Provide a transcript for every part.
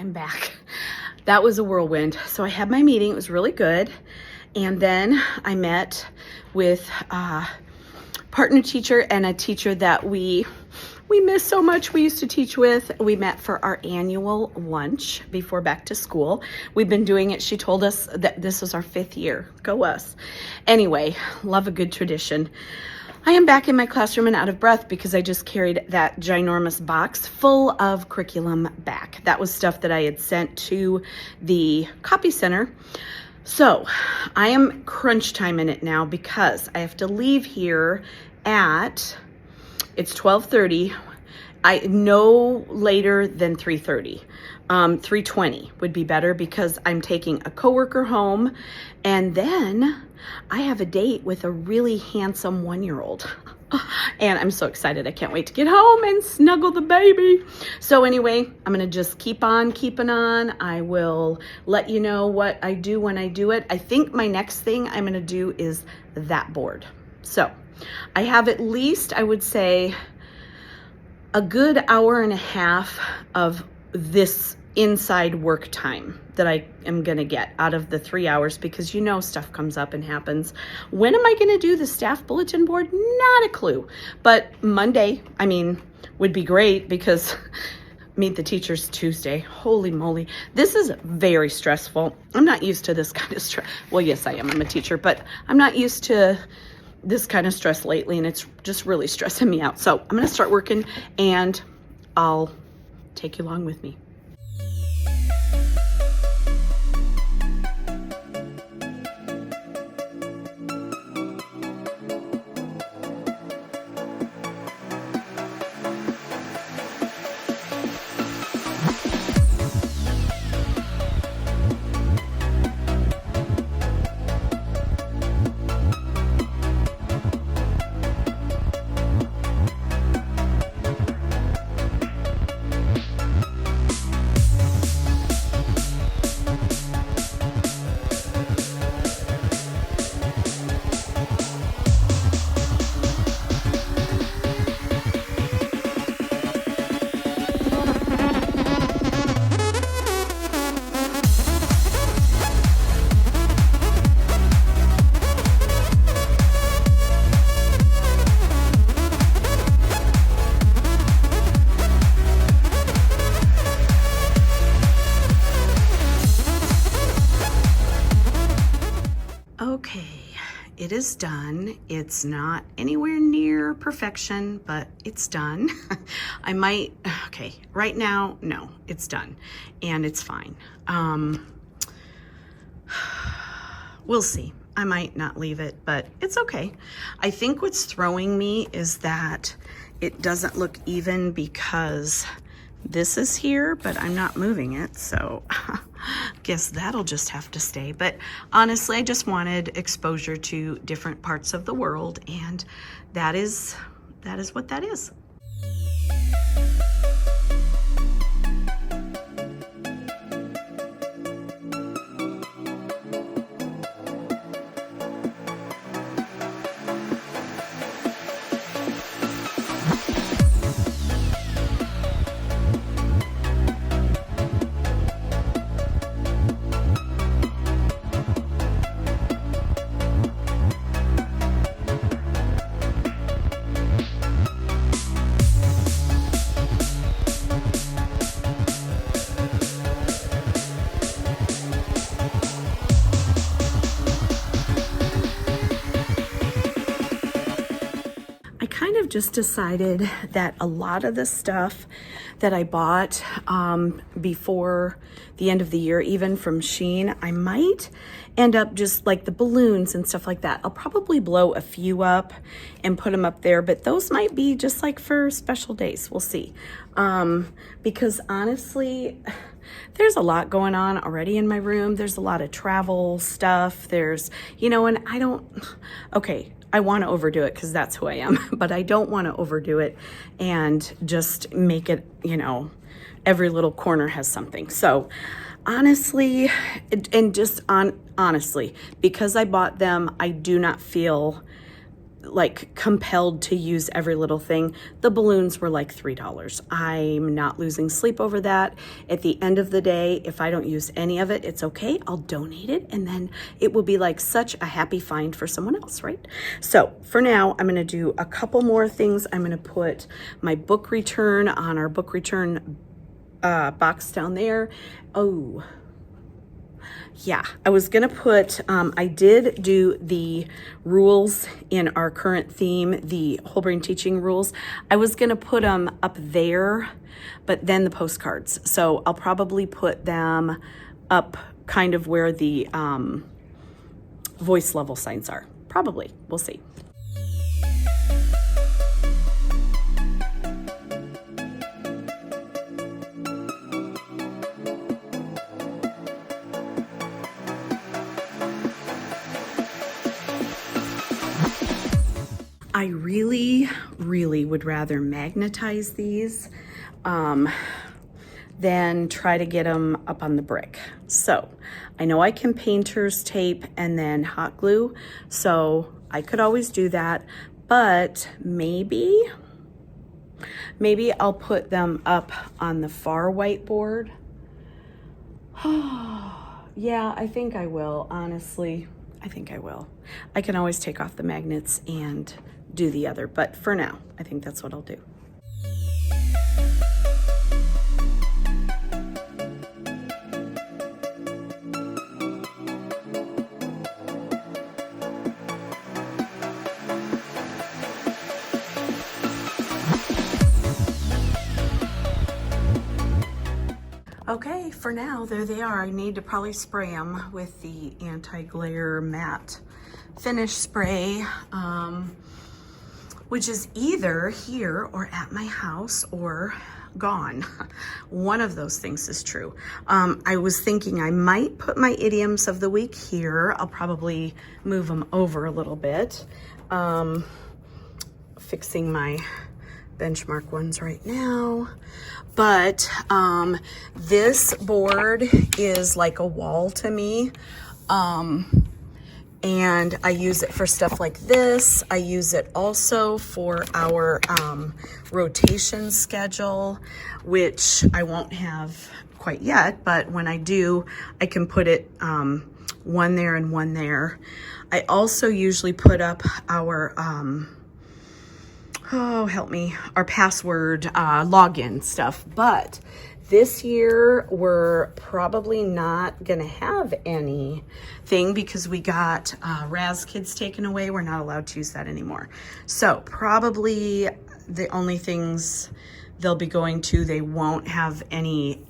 I'm back. That was a whirlwind. So I had my meeting, it was really good. And then I met with a partner teacher and a teacher that we miss so much. We used to teach with. We met for our annual lunch before back to school. We've been doing it. She told us that this was our 5th year. Go us. Anyway, love a good tradition. I am back in my classroom and out of breath because I just carried that ginormous box full of curriculum back. That was stuff that I had sent to the copy center. So I am crunch time in it now because I have to leave here at, it's 12:30. I no later than 3:30. 3:20 would be better because I'm taking a coworker home, and then I have a date with a really handsome 1-year-old. And I'm so excited. I can't wait to get home and snuggle the baby. So anyway, I'm gonna just keep on keeping on. I will let you know what I do when I do it. I think my next thing I'm gonna do is that board. So I have at least, I would say, a good hour and a half of this inside work time that I am gonna get out of the 3 hours, because you know stuff comes up and happens. When am I gonna do the staff bulletin board? Not a clue. But Monday, would be great because meet the teachers Tuesday. Holy moly. This is very stressful. I'm not used to this kind of stress. Well, yes, I am. I'm a teacher, but I'm not used to this kind of stress lately, and it's just really stressing me out. So I'm gonna start working and I'll take you along with me. Okay, it is done. It's not anywhere near perfection, but it's done. Okay, right now, no, it's done and it's fine. We'll see. I might not leave it, but it's okay. I think what's throwing me is that it doesn't look even because this is here, but I'm not moving it, so guess that'll just have to stay. But honestly, I just wanted exposure to different parts of the world, and that is what that is. Just decided that a lot of the stuff that I bought before the end of the year, even from Shein, I might end up just like the balloons and stuff like that. I'll probably blow a few up and put them up there, but those might be just like for special days. We'll see. Because honestly, there's a lot going on already in my room. There's a lot of travel stuff. There's, and I want to overdo it because that's who I am, but I don't want to overdo it and just make it, every little corner has something. So honestly, honestly, because I bought them, I do not feel like compelled to use every little thing. The balloons were like $3. I'm not losing sleep over that. At the end of the day, if I don't use any of it, it's okay. I'll donate it, and then it will be like such a happy find for someone else, right? So for now, I'm gonna do a couple more things. I'm gonna put my book return on our book return box down there. Oh, yeah, I was gonna put, I did do the rules in our current theme, the whole brain teaching rules. I was gonna put them up there, but then the postcards. So I'll probably put them up kind of where the voice level signs are. Probably, we'll see. I really would rather magnetize these than try to get them up on the brick. So I know I can painter's tape and then hot glue, so I could always do that, but maybe I'll put them up on the far whiteboard. Yeah, I think I will, honestly. I think I will. I can always take off the magnets and do the other, but for now, I think that's what I'll do. Okay, for now, there they are. I need to probably spray them with the anti-glare matte finish spray, which is either here or at my house or gone. One of those things is true. I was thinking I might put my idioms of the week here. I'll probably move them over a little bit. Fixing my benchmark ones right now. But this board is like a wall to me. And I use it for stuff like this. I use it also for our rotation schedule, which I won't have quite yet, but when I do, I can put it one there and one there. I also usually put up our, oh, help me, our password login stuff, but this year, we're probably not gonna have anything because we got Raz Kids taken away. We're not allowed to use that anymore. So probably the only things they'll be going to, they won't have any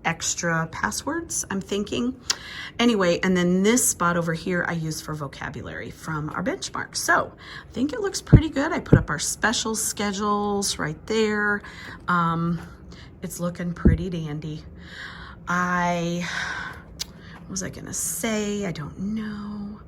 extra passwords, I'm thinking. Anyway, and then this spot over here I use for vocabulary from our benchmark. So I think it looks pretty good. I put up our special schedules right there. It's looking pretty dandy. What was I gonna say? I don't know.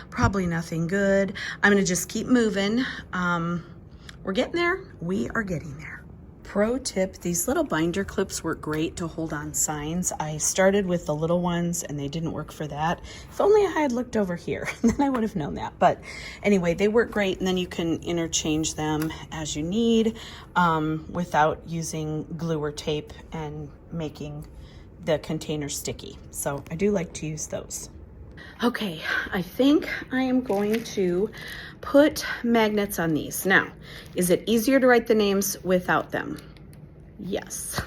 Probably nothing good. I'm gonna just keep moving. We're getting there. We are getting there. Pro tip, these little binder clips work great to hold on signs. I started with the little ones and they didn't work for that. If only I had looked over here, then I would have known that. But anyway, they work great, and then you can interchange them as you need without using glue or tape and making the container sticky. So I do like to use those. Okay, I think I am going to put magnets on these. Now, is it easier to write the names without them? Yes.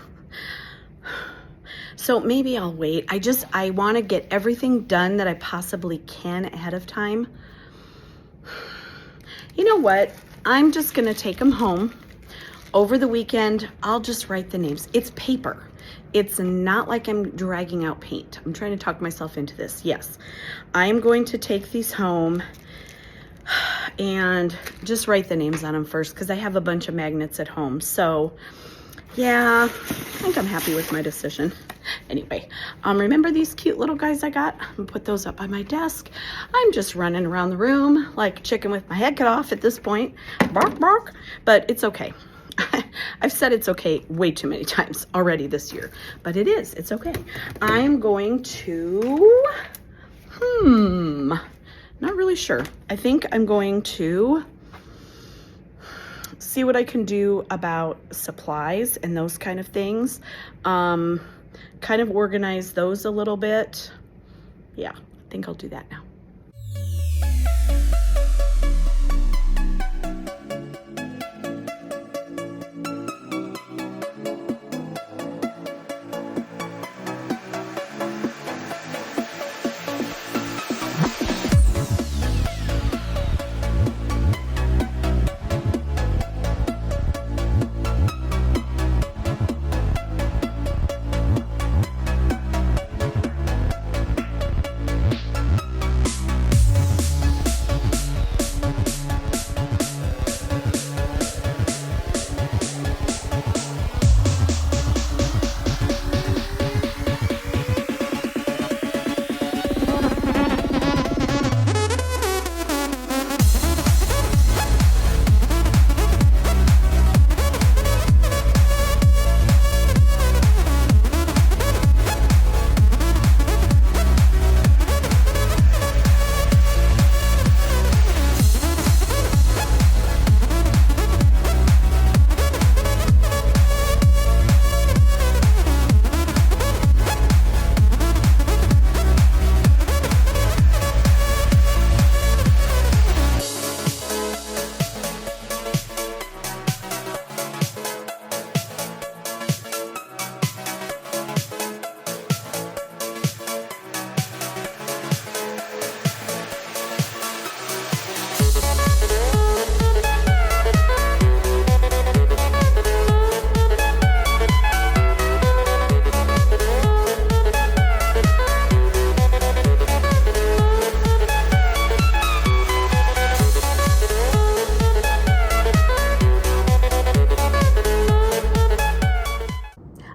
So maybe I'll wait. I want to get everything done that I possibly can ahead of time. You know what? I'm just going to take them home. Over the weekend, I'll just write the names. It's paper. It's not like I'm dragging out paint. I'm trying to talk myself into this. Yes, I'm going to take these home and just write the names on them first because I have a bunch of magnets at home. So yeah, I think I'm happy with my decision. Anyway, remember these cute little guys I got? I'm gonna put those up by my desk. I'm just running around the room like a chicken with my head cut off at this point. Bark, bark, but it's okay. I've said it's okay way too many times already this year, but it's okay. I'm going to, not really sure. I think I'm going to see what I can do about supplies and those kind of things. Kind of organize those a little bit. Yeah, I think I'll do that now.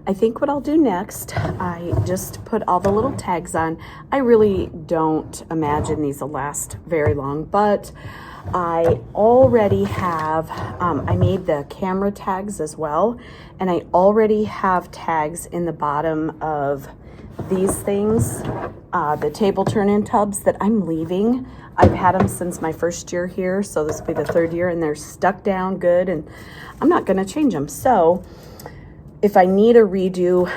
I think what I'll do next, I just put all the little tags on. I really don't imagine these will last very long, but I already have, I made the camera tags as well, and I already have tags in the bottom of these things, the table turn-in tubs that I'm leaving. I've had them since my first year here, so this will be the third year, and they're stuck down good, and I'm not gonna change them. So if I need a redo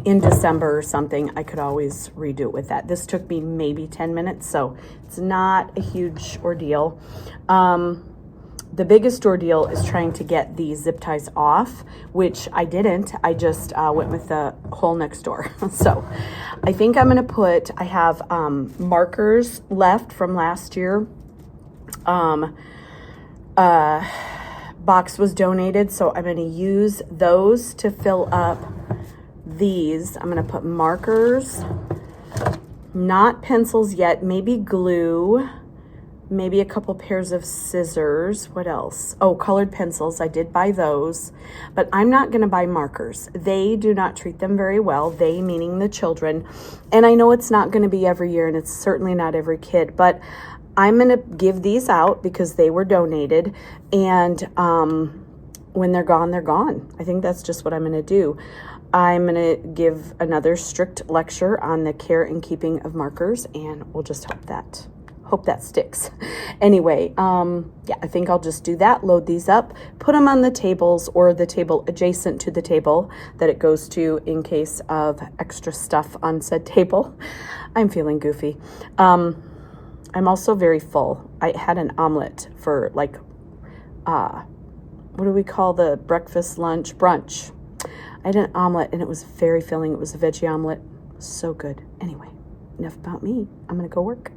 in December or something, I could always redo it with that. This took me maybe 10 minutes, so it's not a huge ordeal. The biggest ordeal is trying to get the zip ties off, which I didn't. I just went with the hole next door. So I think I'm gonna put, I have markers left from last year. Box was donated, so I'm going to use those to fill up these. I'm going to put markers, not pencils yet, maybe glue, maybe a couple pairs of scissors. What else? Oh, colored pencils. I did buy those, but I'm not going to buy markers. They do not treat them very well, they meaning the children. And I know it's not going to be every year, and it's certainly not every kid, but I'm going to give these out because they were donated, and when they're gone, they're gone. I think that's just what I'm going to do. I'm going to give another strict lecture on the care and keeping of markers, and we'll just hope that sticks. Anyway, yeah, I think I'll just do that, load these up, put them on the tables or the table adjacent to the table that it goes to in case of extra stuff on said table. I'm feeling goofy. I'm also very full. I had an omelet for like, what do we call the breakfast, lunch, brunch? I had an omelet and it was very filling. It was a veggie omelet. So good. Anyway, enough about me. I'm gonna go work.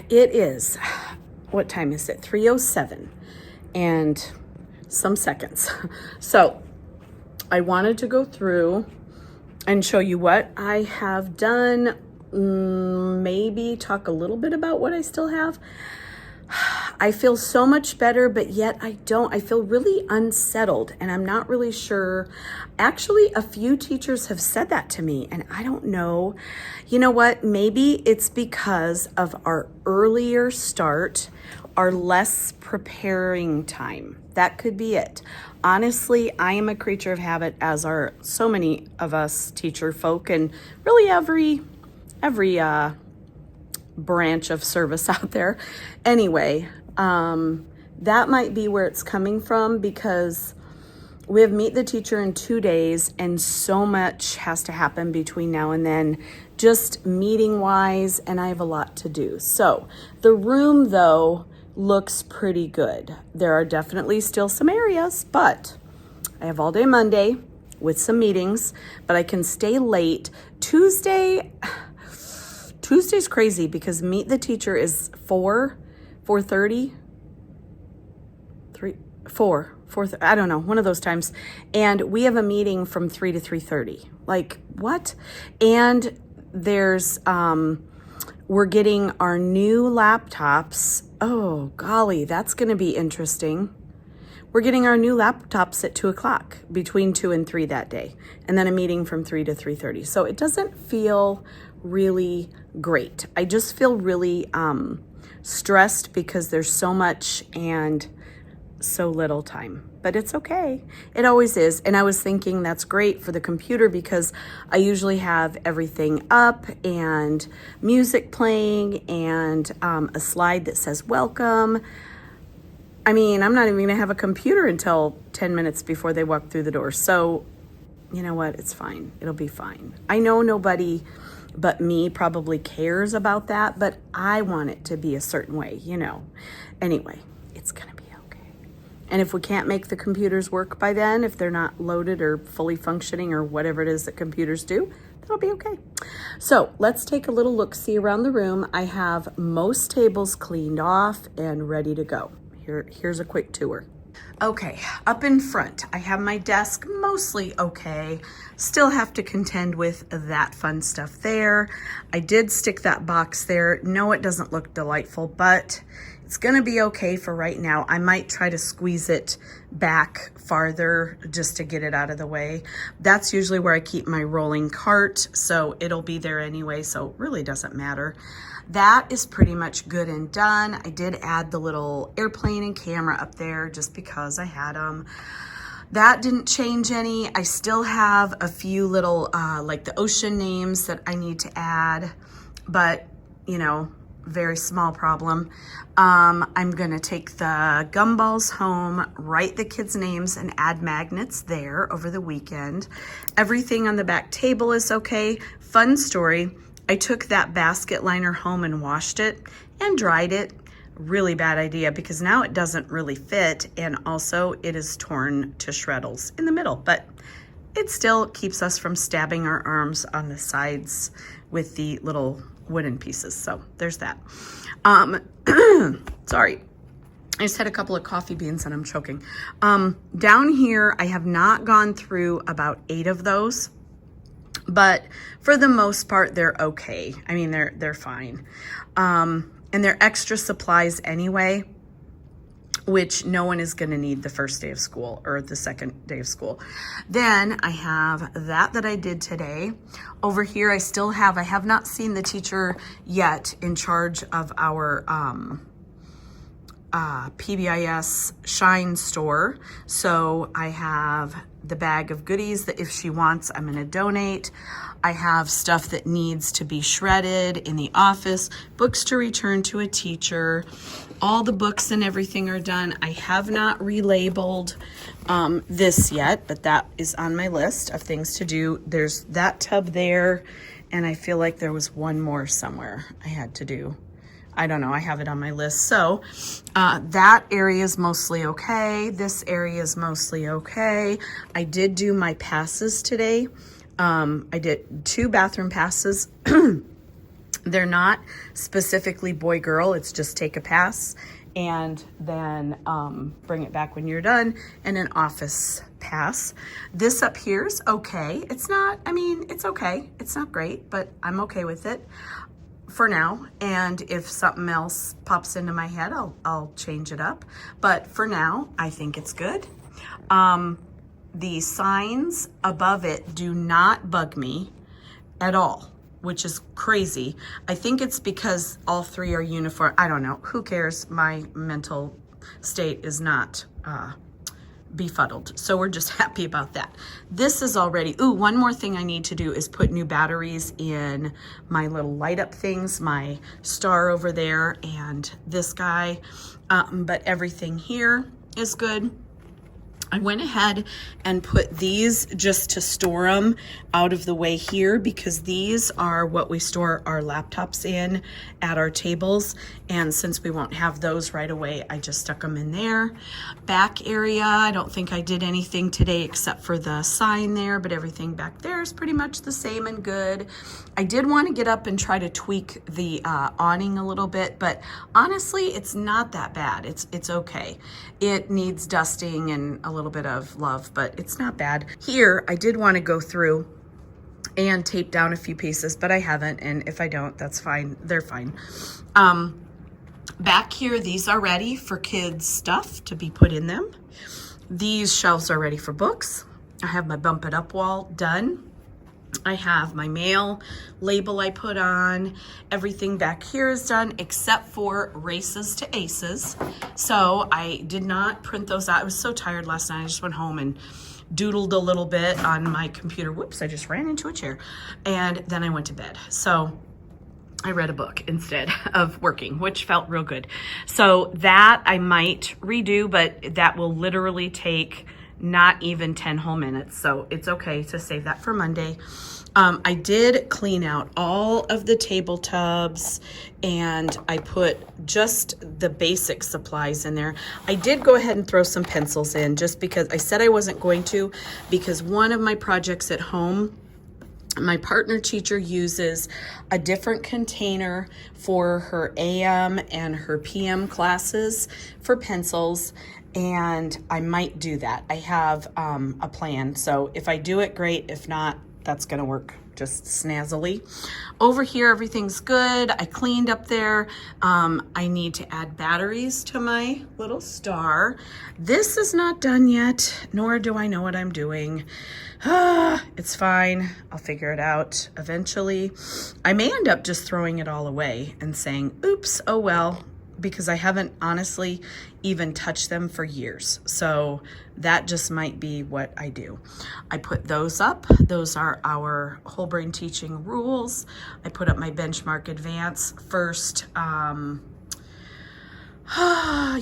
It is, what time is it? 3:07 and some seconds. So I wanted to go through and show you what I have done, maybe talk a little bit about what I still have. I feel so much better, but yet I don't. I feel really unsettled, and I'm not really sure. Actually, a few teachers have said that to me, and I don't know. You know what? Maybe it's because of our earlier start, our less preparing time. That could be it. Honestly, I am a creature of habit, as are so many of us teacher folk, and really every branch of service out there. Anyway, that might be where it's coming from, because we have Meet the Teacher in 2 days, and so much has to happen between now and then, just meeting wise, and I have a lot to do. So the room, though, looks pretty good. There are definitely still some areas, but I have all day Monday with some meetings, but I can stay late. Tuesday's crazy because Meet the Teacher is 4:30, 4, I don't know, one of those times. And we have a meeting from 3 to 3:30. Like, what? And there's, we're getting our new laptops. Oh, golly, that's going to be interesting. We're getting our new laptops at 2 o'clock, between 2 and 3 that day. And then a meeting from 3 to 3:30. So it doesn't feel really great. I just feel really stressed because there's so much and so little time, but it's okay. It always is. And I was thinking that's great for the computer because I usually have everything up and music playing and a slide that says welcome. I mean, I'm not even gonna have a computer until 10 minutes before they walk through the door. So you know what? It's fine. It'll be fine. I know nobody but me probably cares about that, but I want it to be a certain way, you know. Anyway, it's gonna be okay. And if we can't make the computers work by then, if they're not loaded or fully functioning or whatever it is that computers do, that'll be okay. So let's take a little look-see around the room. I have most tables cleaned off and ready to go. Here's a quick tour. Okay, up in front, I have my desk mostly okay. Still have to contend with that fun stuff there. I did stick that box there. No, it doesn't look delightful, but it's gonna be okay for right now. I might try to squeeze it back farther just to get it out of the way. That's usually where I keep my rolling cart, so it'll be there anyway, so it really doesn't matter. That is pretty much good and done. I did add the little airplane and camera up there just because I had them. That didn't change any. I still have a few little, like the ocean names that I need to add, but you know, very small problem. I'm gonna take the gumballs home, write the kids' names and add magnets there over the weekend. Everything on the back table is okay. Fun story. I took that basket liner home and washed it and dried it. Really bad idea because now it doesn't really fit, and also it is torn to shreds in the middle, but it still keeps us from stabbing our arms on the sides with the little wooden pieces. So there's that. Sorry. I just had a couple of coffee beans and I'm choking. Down here, I have not gone through about 8 of those. But for the most part, they're okay. I mean, they're fine. And they're extra supplies anyway, which no one is gonna need the first day of school or the second day of school. Then I have that I did today. Over here, I have not seen the teacher yet in charge of our PBIS Shine store. So I have the bag of goodies that if she wants, I'm gonna donate. I have stuff that needs to be shredded in the office, books to return to a teacher. All the books and everything are done. I have not relabeled this yet, but that is on my list of things to do. There's that tub there, and I feel like there was one more somewhere I had to do. I don't know, I have it on my list. So that area is mostly okay. This area is mostly okay. I did do my passes today. I did 2 bathroom passes They're not specifically boy girl, it's just take a pass and then bring it back when you're done, and an office pass. This up here is okay. It's not, I mean, it's okay. It's not great, but I'm okay with it for now. And if something else pops into my head, I'll change it up. But for now, I think it's good. The signs above it do not bug me at all, which is crazy. I think it's because all three are uniform. I don't know. Who cares? My mental state is not befuddled. So we're just happy about that. This is already, ooh, one more thing I need to do is put new batteries in my little light up things, my star over there and this guy. But everything here is good. I went ahead and put these just to store them out of the way here, because these are what we store our laptops in at our tables. And since we won't have those right away, I just stuck them in there. Back area, I don't think I did anything today except for the sign there, but everything back there is pretty much the same and good. I did want to get up and try to tweak the awning a little bit, but honestly, it's not that bad. It's okay. It needs dusting and a little bit of love, but it's not bad. Here, I did want to go through and tape down a few pieces, but I haven't, and if I don't, that's fine. They're fine. Back here, these are ready for kids' stuff to be put in them. These shelves are ready for books. I have my bump it up wall done. I have my mail label I put on. Everything back here is done except for races to aces. So I did not print those out. I was so tired last night. I just went home and doodled a little bit on my computer. Whoops, I just ran into a chair. And then I went to bed. So I read a book instead of working, which felt real good. So that I might redo, but that will literally take not even 10 whole minutes. So it's okay to save that for Monday. I did clean out all of the table tubs and I put just the basic supplies in there. I did go ahead and throw some pencils in just because I said I wasn't going to, because one of my projects at home, my partner teacher uses a different container for her AM and her PM classes for pencils, and I might do that. I have a plan, so if I do it, great. If not, that's gonna work just snazzily. Over here, everything's good. I cleaned up there. I need to add batteries to my little star. This is not done yet, nor do I know what I'm doing. It's fine. I'll figure it out eventually. I may end up just throwing it all away and saying, oops, oh well, because I haven't honestly even touched them for years. So that just might be what I do. I put those up. Those are our whole brain teaching rules. I put up my benchmark advance first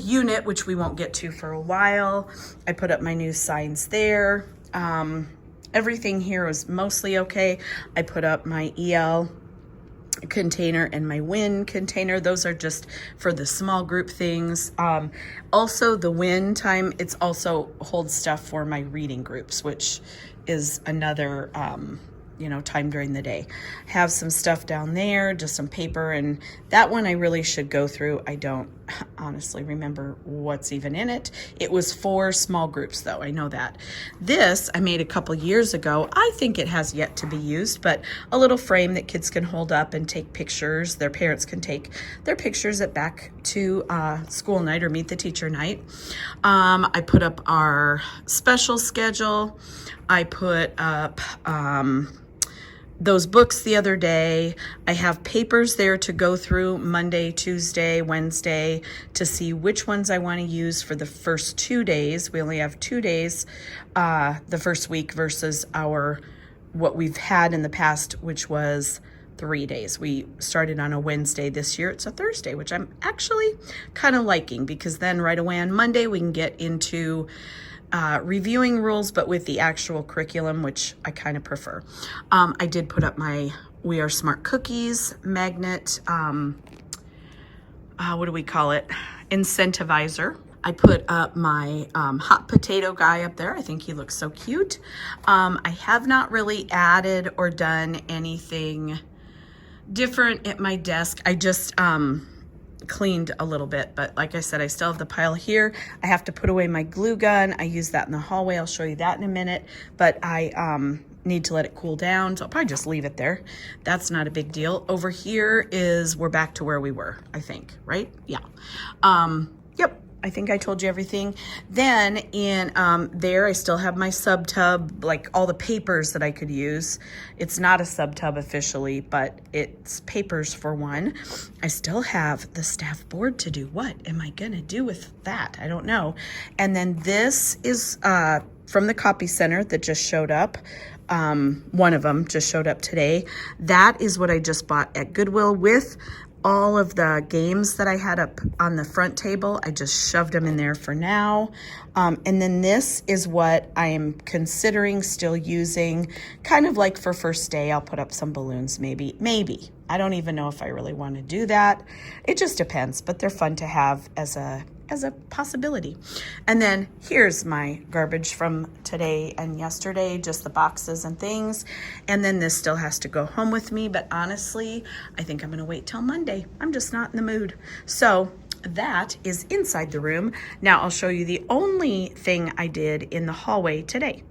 unit, which we won't get to for a while. I put up my new signs there. Everything here was mostly okay. I put up my EL container and my WIN container. Those are just for the small group things. Also the WIN time, it's also holds stuff for my reading groups, which is another time during the day. Have some stuff down there, just some paper, and that one I really should go through. I don't honestly remember what's even in it. It was for small groups though, I know that. This I made a couple years ago. I think it has yet to be used, but a little frame that kids can hold up and take pictures. Their parents can take their pictures at back to school night or meet the teacher night. I put up our special schedule. I put up those books the other day. I have papers there to go through Monday, Tuesday, Wednesday to see which ones I want to use for the first 2 days. We only have 2 days the first week versus what we've had in the past, which was 3 days. We started on a Wednesday this year. It's a Thursday, which I'm actually kind of liking, because then right away on Monday we can get into reviewing rules, but with the actual curriculum, which I kind of prefer. I did put up my We Are Smart Cookies magnet, what do we call it? Incentivizer. I put up my hot potato guy up there. I think he looks so cute. I have not really added or done anything different at my desk. I just cleaned a little bit, but like I said, I still have the pile here. I have to put away my glue gun. I use that in the hallway. I'll show you that in a minute, but I need to let it cool down, so I'll probably just leave it there. That's not a big deal. Over here is, we're back to where we were, I think, right? Yeah. Yep. I think I told you everything. Then in there, I still have my sub tub, like all the papers that I could use. It's not a sub tub officially, but it's papers for one. I still have the staff board to do. What am I gonna do with that? I don't know. And then this is from the copy center that just showed up. One of them just showed up today. That is what I just bought at Goodwill with all of the games that I had up on the front table. I just shoved them in there for now. And then this is what I am considering still using, kind of like for first day. I'll put up some balloons, maybe. I don't even know if I really want to do that. It just depends, but they're fun to have as a possibility. And then here's my garbage from today and yesterday, just the boxes and things. And then this still has to go home with me, but honestly, I think I'm gonna wait till Monday. I'm just not in the mood. So that is inside the room. Now I'll show you the only thing I did in the hallway today.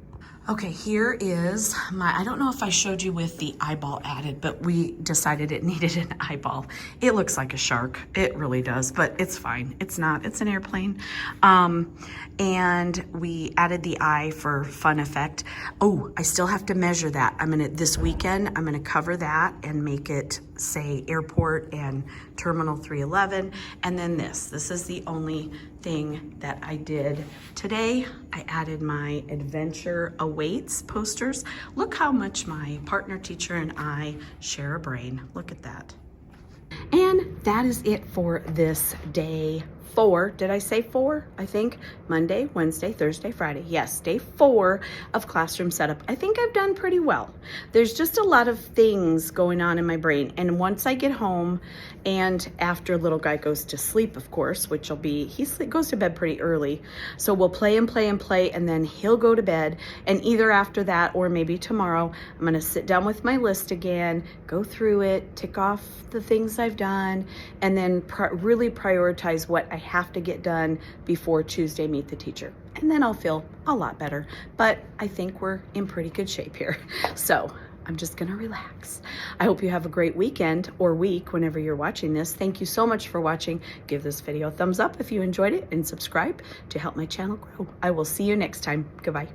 Okay, here is my, I don't know if I showed you with the eyeball added, but we decided it needed an eyeball. It looks like a shark. It really does, but it's fine. It's not, it's an airplane. And we added the eye for fun effect. Oh, I still have to measure that. This weekend, I'm gonna cover that and make it say airport and terminal 311. And then this is the only thing that I did today. I added my adventure awaits posters. Look how much my partner teacher and I share a brain. Look at that. And that is it for this day 4. Did I say 4? I think Monday, Wednesday, Thursday, Friday. Yes, day 4 of classroom setup. I think I've done pretty well. There's just a lot of things going on in my brain. And once I get home and after little guy goes to sleep, of course, which will be, he goes to bed pretty early. So we'll play and play and play, and then he'll go to bed. And either after that or maybe tomorrow, I'm going to sit down with my list again, go through it, tick off the things I've done, and then really prioritize what I have to get done before Tuesday meet the teacher. And then I'll feel a lot better. But I think we're in pretty good shape here. So I'm just gonna relax. I hope you have a great weekend or week whenever you're watching this. Thank you so much for watching. Give this video a thumbs up if you enjoyed it and subscribe to help my channel grow. I will see you next time. Goodbye.